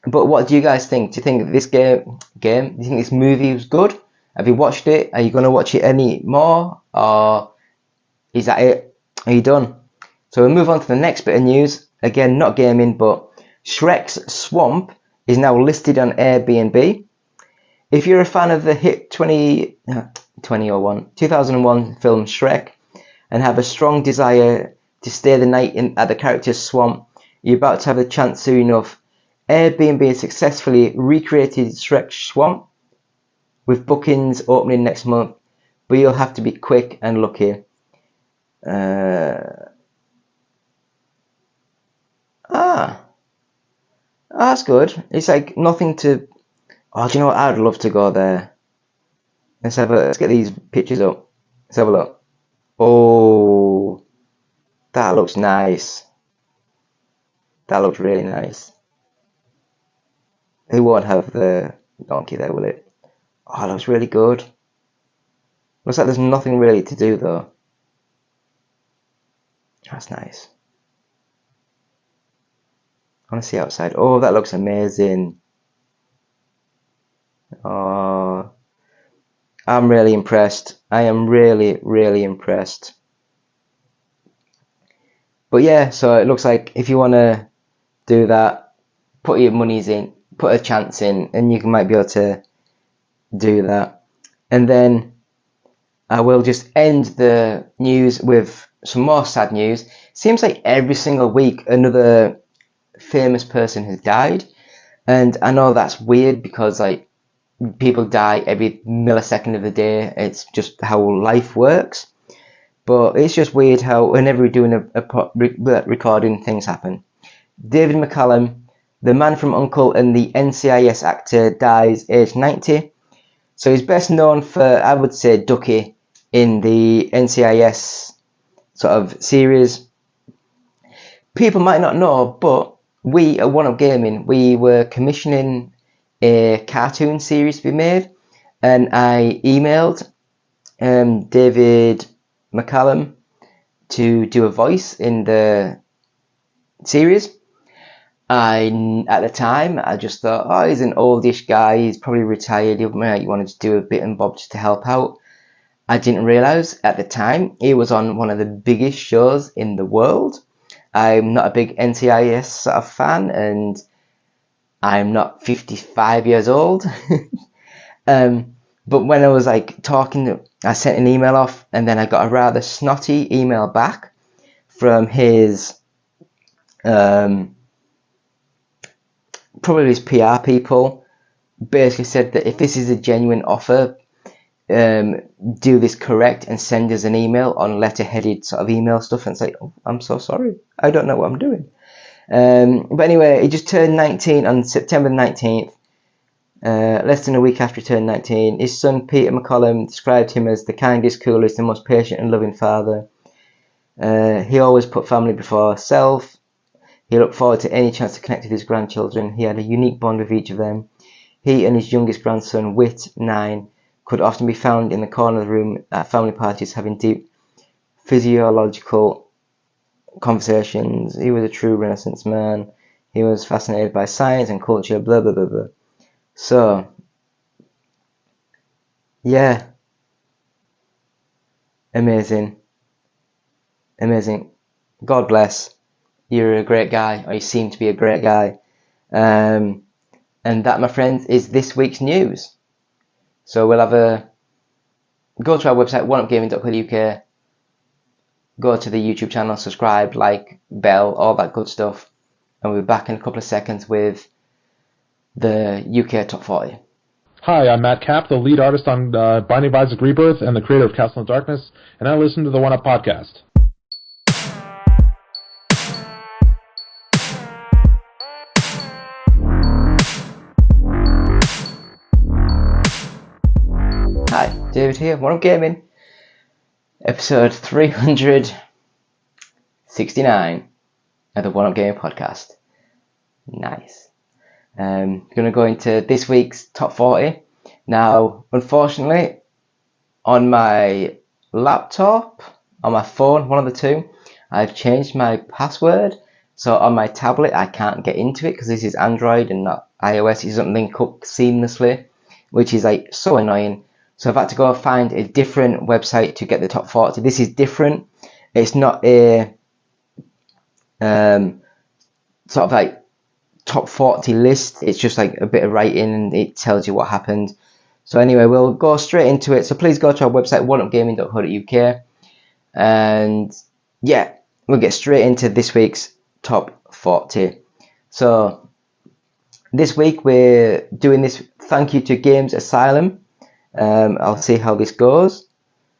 But what do you guys think? Do you think this game? Do you think this movie was good? Have you watched it? Are you going to watch it any more? Or is that it? Are you done? So we'll move on to the next bit of news. Again, not gaming, but Shrek's Swamp is now listed on Airbnb. If you're a fan of the hit 2001 film Shrek and have a strong desire to stay the night at the character's swamp, you're about to have a chance soon enough. Airbnb has successfully recreated Shrek's Swamp, with bookings opening next month, but you'll have to be quick and lucky. That's good. It's like nothing to... Oh, do you know what? I'd love to go there. Let's get these pictures up. Let's have a look. Oh, that looks nice. That looks really nice. They won't have the donkey there, will it? Oh, that looks really good. Looks like there's nothing really to do though. That's nice. I want to see outside. Oh, that looks amazing. Oh, I'm really impressed. I am really, really impressed. But yeah, so it looks like if you want to do that, put your monies in, put a chance in, and you might be able to do that. And then I will just end the news with some more sad news. Seems like every single week another famous person has died, and I know that's weird because like people die every millisecond of the day. It's just how life works. But it's just weird how whenever we're doing a recording, things happen. David McCallum, the man from U.N.C.L.E. and the NCIS actor, dies aged 90. So he's best known for, I would say, Ducky in the NCIS sort of series. People might not know, but we at One Up Gaming, we were commissioning a cartoon series to be made, and I emailed David McCallum to do a voice in the series. At the time, I just thought, oh, he's an oldish guy, he's probably retired, he might want to do a bit and bob just to help out. I didn't realise at the time he was on one of the biggest shows in the world. I'm not a big NCIS sort of fan, and I'm not 55 years old. But when I was like talking, I sent an email off, and then I got a rather snotty email back from his probably his PR people. Basically said that if this is a genuine offer, do this correct and send us an email on letter-headed sort of email stuff, and say, oh, I'm so sorry, I don't know what I'm doing. But anyway, he just turned 19 on September 19th, less than a week after he turned 19. His son Peter McCallum described him as the kindest, coolest and most patient and loving father. He always put family before self. He looked forward to any chance to connect with his grandchildren. He had a unique bond with each of them. He and his youngest grandson, Whit, 9, could often be found in the corner of the room at family parties having deep physiological conversations. He was a true Renaissance man. He was fascinated by science and culture, blah, blah, blah, blah. So, yeah. Amazing. Amazing. God bless. You're a great guy, or you seem to be a great guy. And that, my friends, is this week's news. So we'll have go to our website, oneupgaming.co.uk, go to the YouTube channel, subscribe, like, bell, all that good stuff. And we'll be back in a couple of seconds with the UK Top 40. Hi, I'm Matt Kapp, the lead artist on Binding of Isaac Rebirth and the creator of Castle of Darkness, and I listen to the One Up podcast. Hi, David here, One Up Gaming, episode 369 of the One Up Gaming podcast. Nice. Going to go into this week's top 40. Now, unfortunately, on my laptop, on my phone, one of the two, I've changed my password. So on my tablet, I can't get into it because this is Android and not iOS. It doesn't link up seamlessly, which is like so annoying. So I've had to go find a different website to get the top 40. This is different. It's not a sort of like top 40 list. It's just like a bit of writing and it tells you what happened. So anyway, we'll go straight into it. So please go to our website, oneupgaming.co.uk. And yeah, we'll get straight into this week's top 40. So this week we're doing this thank you to Games Asylum. I'll see how this goes.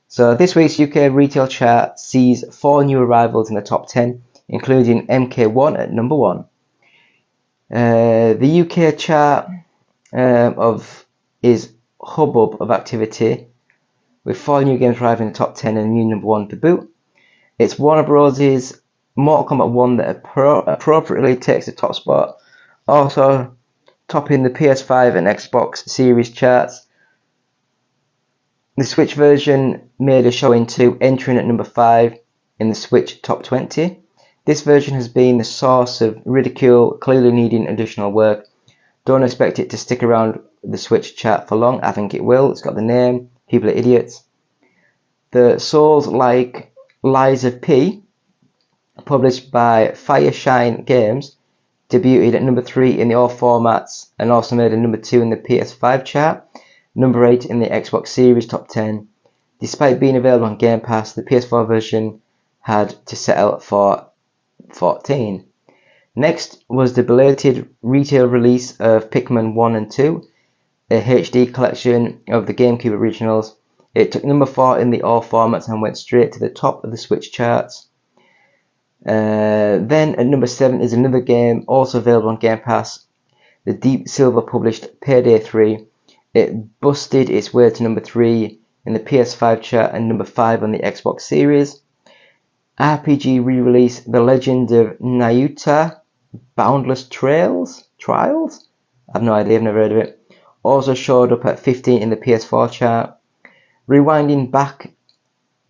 So this week's UK retail chart sees 4 new arrivals in the top 10, including MK1 at number 1. The UK chart is hubbub of activity, with 4 new games arriving in the top 10 and a new number 1 to boot. It's Warner Bros.' Mortal Kombat 1 that appropriately takes the top spot, also topping the PS5 and Xbox Series charts. The Switch version made a showing too, entering at number 5 in the Switch Top 20. This version has been the source of ridicule, clearly needing additional work. Don't expect it to stick around the Switch chart for long. I think it will. It's got the name. People are idiots. The Souls-like Lies of P, published by Fireshine Games, debuted at number 3 in the all formats and also made a number 2 in the PS5 chart, number 8 in the Xbox Series Top 10. Despite being available on Game Pass, the PS4 version had to settle for 14. Next was the belated retail release of Pikmin 1 and 2. a HD collection of the GameCube originals. It took number 4 in the all formats and went straight to the top of the Switch charts. Then at number 7 is another game also available on Game Pass. The Deep Silver published Payday 3. It busted its way to number 3 in the PS5 chart and number 5 on the Xbox Series. RPG re-release The Legend of Nayuta Boundless Trials? I have no idea, I've never heard of it. Also showed up at 15 in the PS4 chart. Rewinding back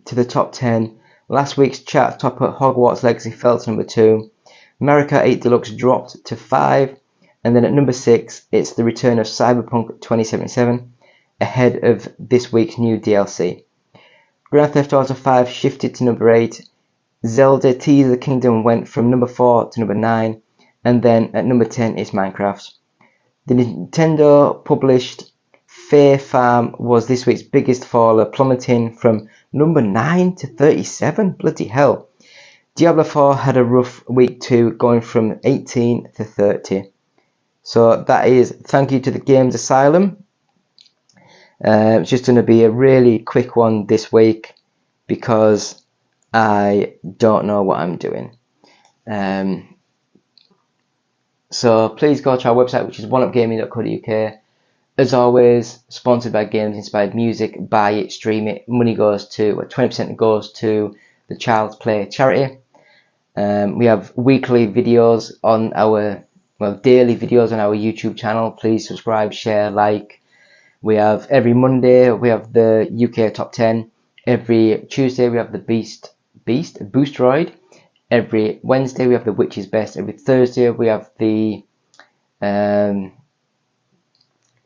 to the top 10, last week's chart topper Hogwarts Legacy fell to number 2. Mario Kart 8 Deluxe dropped to 5. And then at number 6, it's the return of Cyberpunk 2077, ahead of this week's new DLC. Grand Theft Auto 5 shifted to number 8. Zelda Tears of the Kingdom went from number 4 to number 9. And then at number 10 is Minecraft. The Nintendo published Fair Farm was this week's biggest faller, plummeting from number 9 to 37. Bloody hell. Diablo 4 had a rough week too, going from 18 to 30. So that is thank you to the Games Asylum. It's just going to be a really quick one this week because I don't know what I'm doing. So please go to our website, which is oneupgaming.co.uk. As always, sponsored by Games Inspired Music. Buy it, stream it. Money goes to, 20% goes to the Child's Play charity. We have weekly videos on our, daily videos on our YouTube channel. Please subscribe, share, like. We have every Monday, we have the UK Top 10. Every Tuesday, we have the Boostroid. Every Wednesday, we have the Which is Best. Every Thursday, we have the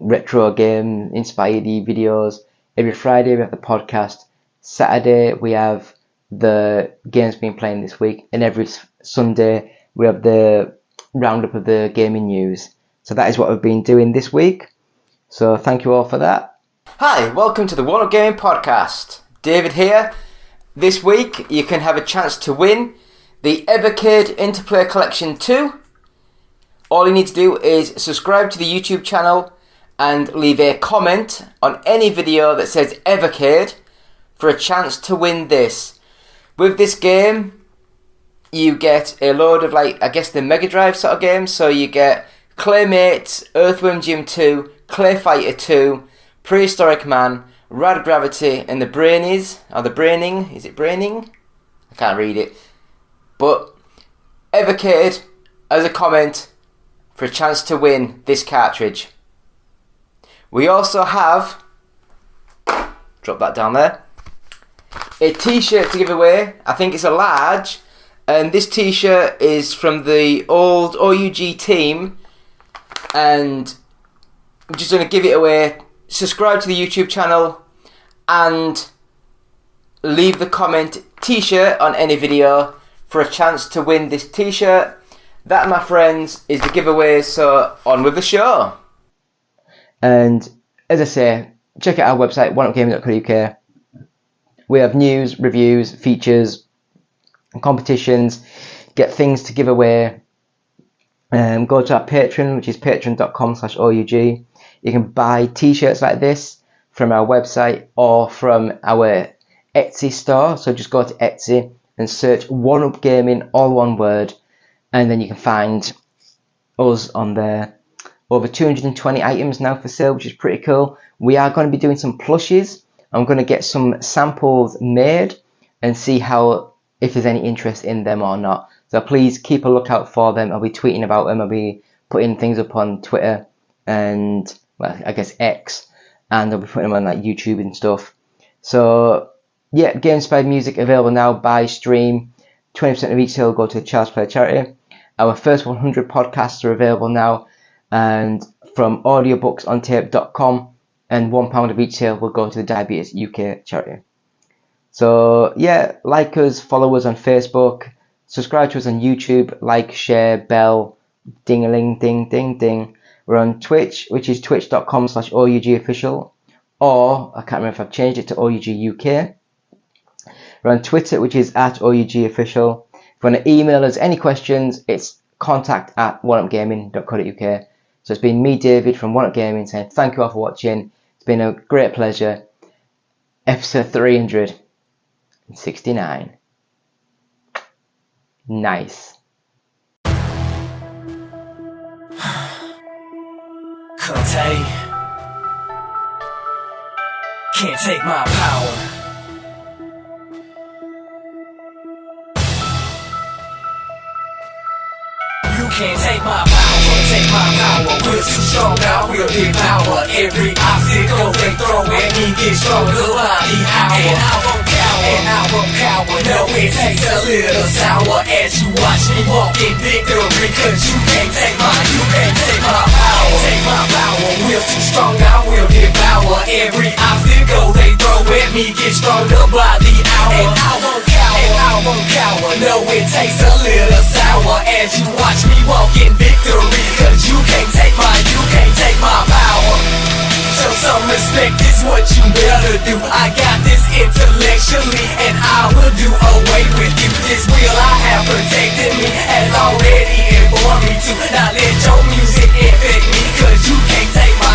retro game inspired videos. Every Friday, we have the podcast. Saturday, we have the games being played this week. And every Sunday, we have the roundup of the gaming news. So that is what we've been doing this week. So thank you all for that. Hi, welcome to the One Up Gaming Podcast. David here. This week you can have a chance to win the Evercade Interplay Collection 2. All you need to do is subscribe to the YouTube channel and leave a comment on any video that says Evercade for a chance to win this. With this game, you get a load of the Mega Drive sort of games. So you get Claymates, Earthworm Jim 2, Clay Fighter 2, Prehistoric Man, Rad Gravity, and the Brainies, or the Braining, is it Braining? I can't read it. But Evercade as a comment for a chance to win this cartridge. We also have, drop that down there, a t-shirt to give away. I think it's a large, and this t-shirt is from the old OUG team, and I'm just going to give it away. Subscribe to the YouTube channel and leave the comment t-shirt on any video for a chance to win this t-shirt. That, my friends, is the giveaway. So on with the show. And as I say, check out our website, oneupgaming.co.uk. We have news, reviews, features, competitions, get things to give away. Go to our Patreon, which is patreon.com/OUG. You can buy t-shirts like this from our website or from our Etsy store. So just go to Etsy and search One Up Gaming, all one word, and then you can find us on there. Over 220 items now for sale, which is pretty cool. We are going to be doing some plushies. I'm going to get some samples made and see if there's any interest in them or not. So please keep a lookout for them. I'll be tweeting about them. I'll be putting things up on Twitter and, I guess X, and I'll be putting them on YouTube and stuff. So yeah, Game Inspired Music available now by stream. 20% of each sale will go to the Child's Play charity. Our first 100 podcasts are available now, and from audiobooksontape.com, and £1 of each sale will go to the Diabetes UK charity. So yeah, like us, follow us on Facebook, subscribe to us on YouTube, like, share, bell, ding-a-ling, ding, ding, ding. We're on Twitch, which is twitch.com/OUGofficial, or I can't remember if I've changed it to OUG UK. We're on Twitter, which is @OUGofficial. If you want to email us any questions, it's contact@oneupgaming.co.uk. So it's been me, David, from One Up Gaming, saying thank you all for watching. It's been a great pleasure. Episode 369. Nice. Conte can't take my power. You can't take my power, take my power. We're too strong now, we'll devour every obstacle they throw at me. Get stronger by the hour, and I won't cower, and I won't cower. No, it takes a little sour as you watch me walk in victory. Cause you can't take my power, take my power. We're too strong now, we'll devour every obstacle they throw at me. Get stronger by the hour, and I won't cower, and I won't cower. No, it takes a little sour as you watch me walk in victory. Cause you can't take my power. Show some respect is what you better do. I got this intellectually and I will do away with you. This will I have protected me, has already informed me to not let your music infect me. Cause you can't take my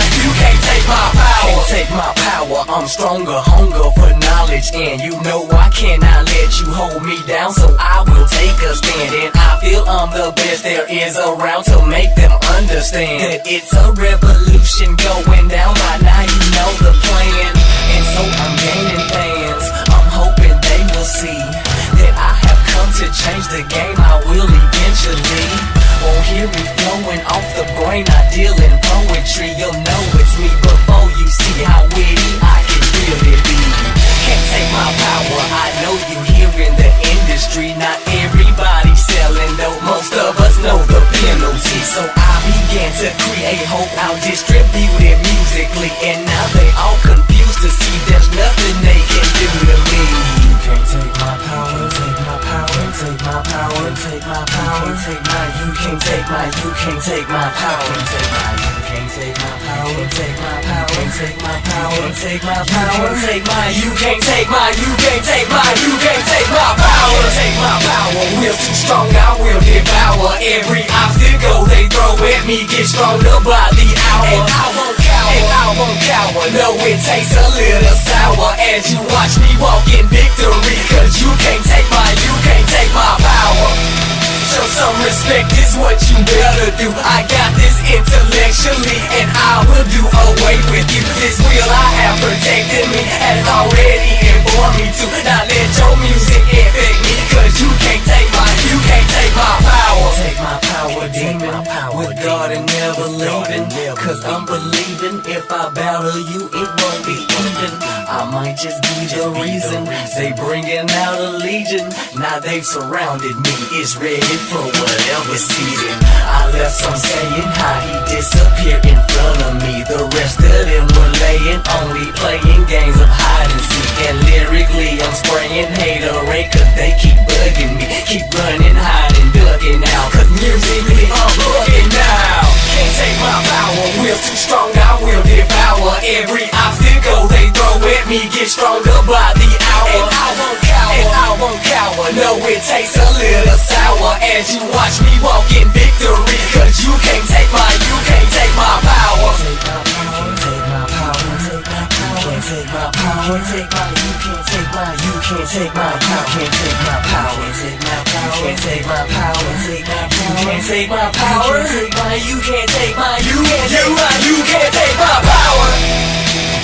power. Can't take my power, I'm stronger, hunger for knowledge. And you know I cannot let you hold me down, so I will take a stand. And I feel I'm the best there is around to make them understand that it's a revolution going down. By now you know the plan, and so I'm gaining fans. I'm hoping they will see that I have come to change the game. I will eventually. Won't hear me flowing off the brain. I deal in poetry. You'll know it's me before you see how witty I can really be. Can't take my power. I know you here in the industry. Not everybody selling though. Most of us know the penalty. So I began to create hope. I'll distribute it musically, and now they all confused to see there's nothing they can do to me. You can't take my power. Take my power. Take my power. Take my power. Take my. You can't take my. You can't take my power. Take my. You can't take my power. Take my power. Take my power. Take my power. Take my. You can't take my. You can't take my. You can't take my power. Take my power. We're too strong. I will devour every obstacle they throw at me. Get stronger by the hour, and I won't cower, and I won't cower. No, it takes a little sour as you watch me walk in victory. Cause you can't take my power. Show some respect is what you better do. I got this intellectually and I will do away with you. This will I have protected me, has already informed me to not let your music infect me. Cause you can't take my power. Take my power, demon, with God and never leaving. Cause I'm believing if I battle you it won't be even. I might just be the reason they bringing out a legion. Now they've surrounded me, it's ready for whatever season. I left some saying how he disappeared in front of me. The rest of them were laying, only playing games of hide and seek. And lyrically I'm spraying haterade cause they keep bugging me. Keep running, hiding, ducking out. Cause musically I'm bugging now. Can't take my power, we're too strong, I will devour every obstacle they throw at me. Get stronger by the hour, and I won't cower, and I won't cower. No, it takes a little sour as you watch me walk in victory. Cause you can't take my power. Take my power, take my power, take my power. Take my power, you can't take my, you can't take my, you can't take my power. Take my power, you can't take my power. Take my power, you can't take my power. Take my, you can't take my, you can't take my, you can't take my power.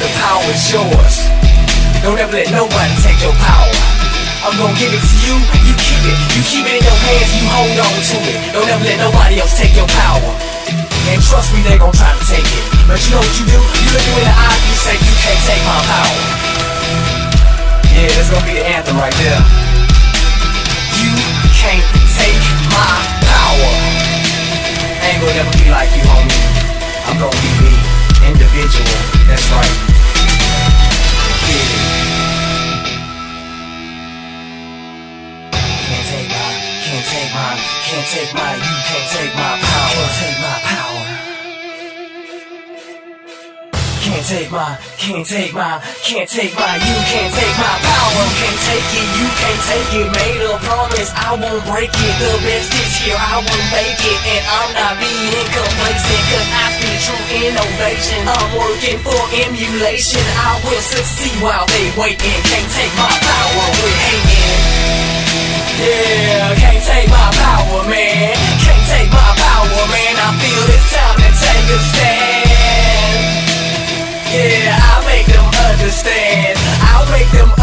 The power is yours. Don't ever let nobody take your power. I'm gonna give it to you, you keep it. You keep it in your hands, you hold on to it. Don't ever let nobody else take your power. And trust me, they gon' try to take it. But you know what you do? You look me in the eye, you say you can't take my power. Yeah, that's gonna be the anthem right there. You can't take my power. I ain't gonna never be like you, homie. I'm gonna be me, individual, that's right. Get it. Can't take my, you can't take my power. Can't take my power. can't take my, you can't take my power, can't take it, you can't take it. Made a promise, I won't break it. The best is here, I won't fake it. And I'm not being complacent, cause I speak true innovation. I'm working for emulation. I will succeed while they waiting. Can't take my power, we're hating. Yeah, can't take my power, man. Can't take my power, man. I feel it's time to take a stand. Yeah, I'll make them understand. I'll make them